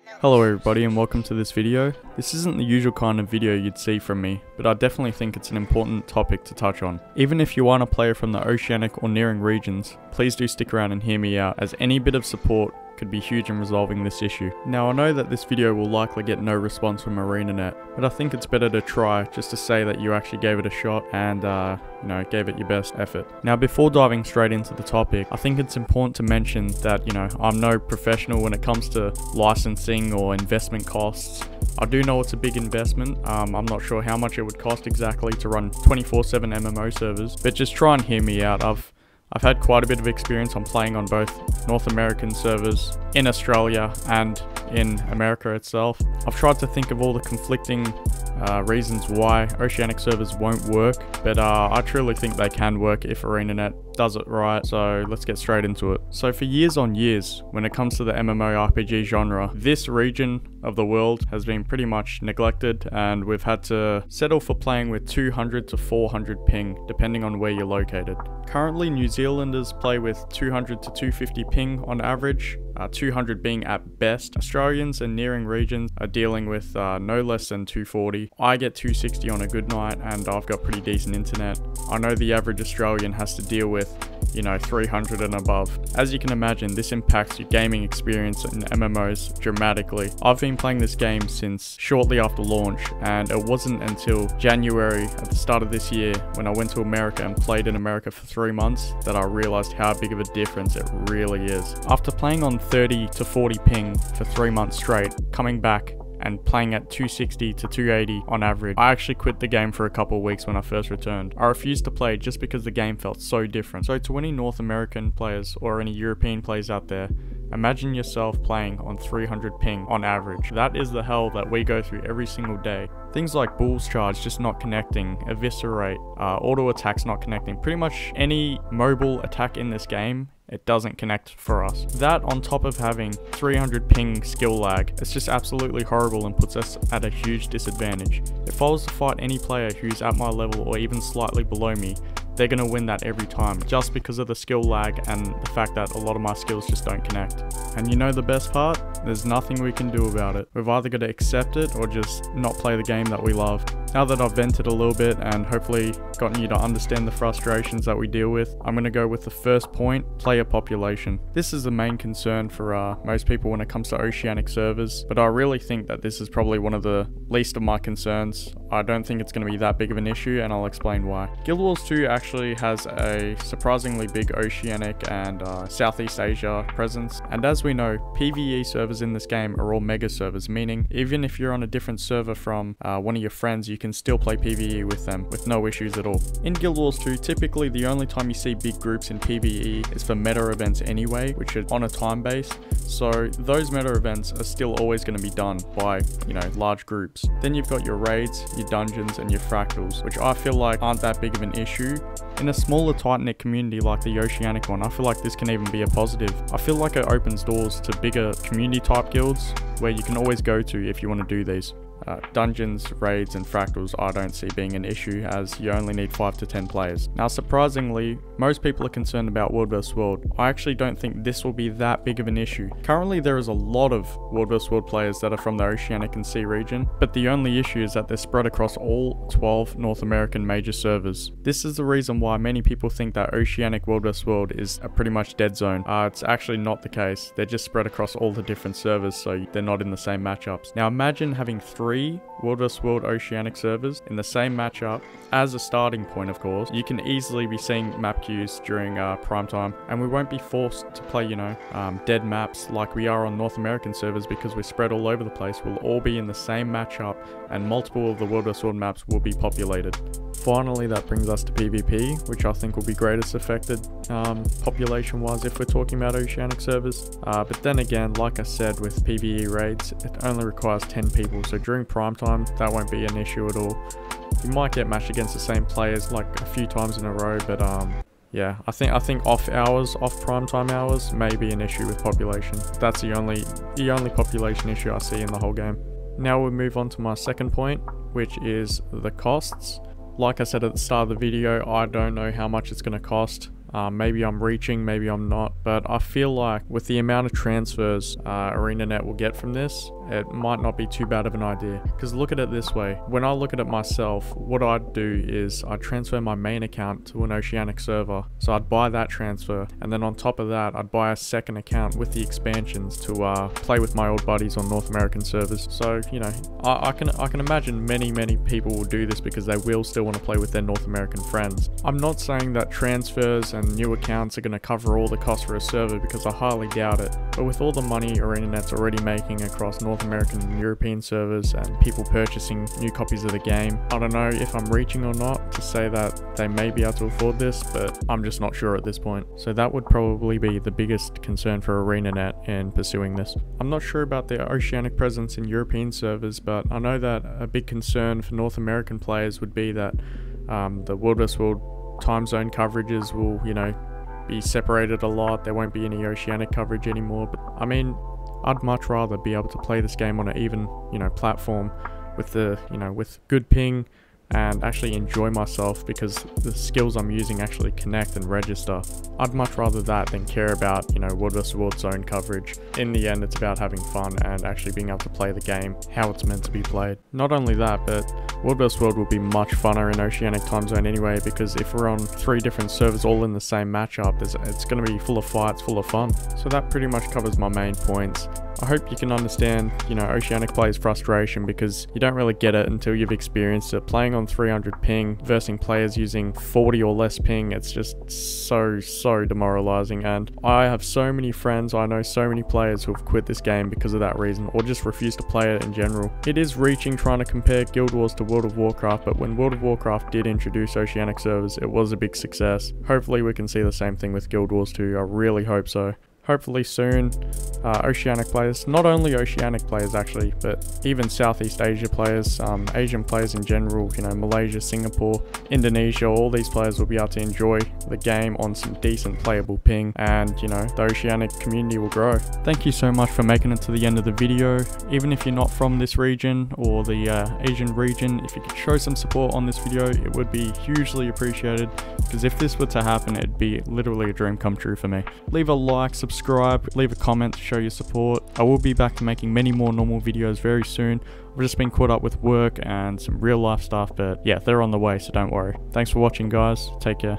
Hello everybody and welcome to this video. This isn't the usual kind of video you'd see from me, but I definitely think it's an important topic to touch on. Even if you aren't a player from the oceanic or nearing regions, please do stick around and hear me out, as any bit of support could be huge in resolving this issue. Now I know that this video will likely get no response from ArenaNet, but I think it's better to try just to say that you actually gave it a shot and gave it your best effort. Now before diving straight into the topic, I think it's important to mention that I'm no professional when it comes to licensing or investment costs. I do know it's a big investment. I'm not sure how much it would cost exactly to run 24/7 MMO servers, but just try and hear me out. I've had quite a bit of experience on playing on both North American servers in Australia and in America itself. I've tried to think of all the conflicting reasons why Oceanic servers won't work, but I truly think they can work if ArenaNet does it right, so let's get straight into it. So for years on years, when it comes to the MMORPG genre, this region of the world has been pretty much neglected, and we've had to settle for playing with 200 to 400 ping, depending on where you're located. Currently, New Zealanders play with 200 to 250 ping on average, 200 being at best. Australians and nearing regions are dealing with no less than 240. I get 260 on a good night, and I've got pretty decent internet. I know the average Australian has to deal with 300 and above. As you can imagine, this impacts your gaming experience in MMOs dramatically. I've been playing this game since shortly after launch, and it wasn't until January at the start of this year when I went to America and played in America for 3 months that I realized how big of a difference it really is. After playing on 30 to 40 ping for 3 months straight, coming back and playing at 260 to 280 on average, I actually quit the game for a couple of weeks when I first returned. I refused to play just because the game felt so different. So to any North American players or any European players out there, imagine yourself playing on 300 ping on average. That is the hell that we go through every single day. Things like Bull's Charge just not connecting, Eviscerate, auto attacks not connecting. Pretty much any mobile attack in this game, it doesn't connect for us. That on top of having 300 ping skill lag, it's just absolutely horrible and puts us at a huge disadvantage. If I was to fight any player who's at my level or even slightly below me, they're going to win that every time, just because of the skill lag and the fact that a lot of my skills just don't connect. And you know the best part? There's nothing we can do about it. We've either got to accept it or just not play the game that we love. Now that I've vented a little bit and hopefully gotten you to understand the frustrations that we deal with, I'm going to go with the first point, player population. This is the main concern for most people when it comes to Oceanic servers, but I really think that this is probably one of the least of my concerns. I don't think it's going to be that big of an issue, and I'll explain why. Guild Wars 2 actually has a surprisingly big Oceanic and Southeast Asia presence, and as we know, PvE servers in this game are all mega servers, meaning even if you're on a different server from one of your friends, you can still play PvE with them with no issues at all. In Guild Wars 2, typically the only time you see big groups in PvE is for meta events anyway, which are on a time base, so those meta events are still always going to be done by large groups. Then you've got your raids, your dungeons, and your fractals, which I feel like aren't that big of an issue. In a smaller tight-knit community like the Oceanic one, I feel like this can even be a positive. I feel like it opens doors to bigger community type guilds where you can always go to if you want to do these. Dungeons, raids, and fractals I don't see being an issue, as you only need 5 to 10 players. Now surprisingly, most people are concerned about World vs World. I actually don't think this will be that big of an issue. Currently there is a lot of World vs World players that are from the Oceanic and Sea region, but the only issue is that they're spread across all 12 North American major servers. This is the reason why many people think that Oceanic World vs World is a pretty much dead zone. It's actually not the case. They're just spread across all the different servers, so they're not in the same matchups. Now imagine having 3 World vs World Oceanic servers in the same matchup. As a starting point, of course, you can easily be seeing map queues during prime time, and we won't be forced to play dead maps like we are on North American servers, because we're spread all over the place. We'll all be in the same matchup, and multiple of the World vs World maps will be populated. Finally, that brings us to PvP, which I think will be greatest affected population wise if we're talking about Oceanic servers. But then again, like I said, with PvE raids, it only requires 10 people, so during prime time that won't be an issue at all. You might get matched against the same players like a few times in a row, but yeah, I think off prime time hours may be an issue with population. That's the only population issue I see in the whole game. Now we'll move on to my second point, which is the costs. Like I said at the start of the video, I don't know how much it's going to cost Maybe I'm reaching, maybe I'm not, but I feel like with the amount of transfers ArenaNet will get from this, it might not be too bad of an idea. Because look at it this way, when I look at it myself, what I'd do is I'd transfer my main account to an Oceanic server. So I'd buy that transfer, and then on top of that, I'd buy a second account with the expansions to play with my old buddies on North American servers. So, you know, I can imagine many people will do this because they will still want to play with their North American friends. I'm not saying that transfers and new accounts are going to cover all the costs for a server, because I highly doubt it. But with all the money ArenaNet's already making across North American and European servers and people purchasing new copies of the game, I don't know if I'm reaching or not to say that they may be able to afford this, but I'm just not sure at this point. So that would probably be the biggest concern for ArenaNet in pursuing this. I'm not sure about their Oceanic presence in European servers, but I know that a big concern for North American players would be that the World vs. World time zone coverages will, you know, be separated a lot. There won't be any Oceanic coverage anymore. But I mean, I'd much rather be able to play this game on an even, you know, platform with the, you know, with good ping and actually enjoy myself, because the skills I'm using actually connect and register. I'd much rather that than care about, you know, World vs. World zone coverage. In the end, it's about having fun and actually being able to play the game how it's meant to be played. Not only that, but World vs. World will be much funner in Oceanic time zone anyway, because if we're on 3 different servers all in the same matchup, it's going to be full of fights, full of fun. So that pretty much covers my main points. I hope you can understand, you know, Oceanic players' frustration, because you don't really get it until you've experienced it. Playing on 300 ping versus players using 40 or less ping, it's just so demoralizing. And I have so many friends, I know so many players who have quit this game because of that reason, or just refuse to play it in general. It is reaching trying to compare Guild Wars to World of Warcraft, but when World of Warcraft did introduce Oceanic servers, it was a big success. Hopefully we can see the same thing with Guild Wars too. I really hope so. Hopefully soon, Oceanic players, not only Oceanic players actually, but even Southeast Asia players, Asian players in general, you know, Malaysia, Singapore, Indonesia, all these players will be able to enjoy the game on some decent playable ping, and, you know, the Oceanic community will grow. Thank you so much for making it to the end of the video. Even if you're not from this region or the Asian region, if you could show some support on this video, it would be hugely appreciated, because if this were to happen, it'd be literally a dream come true for me. Leave a like, subscribe, leave a comment to show your support. I will be back to making many more normal videos very soon. I've just been caught up with work and some real life stuff, but yeah, they're on the way, so don't worry. Thanks for watching, guys. Take care.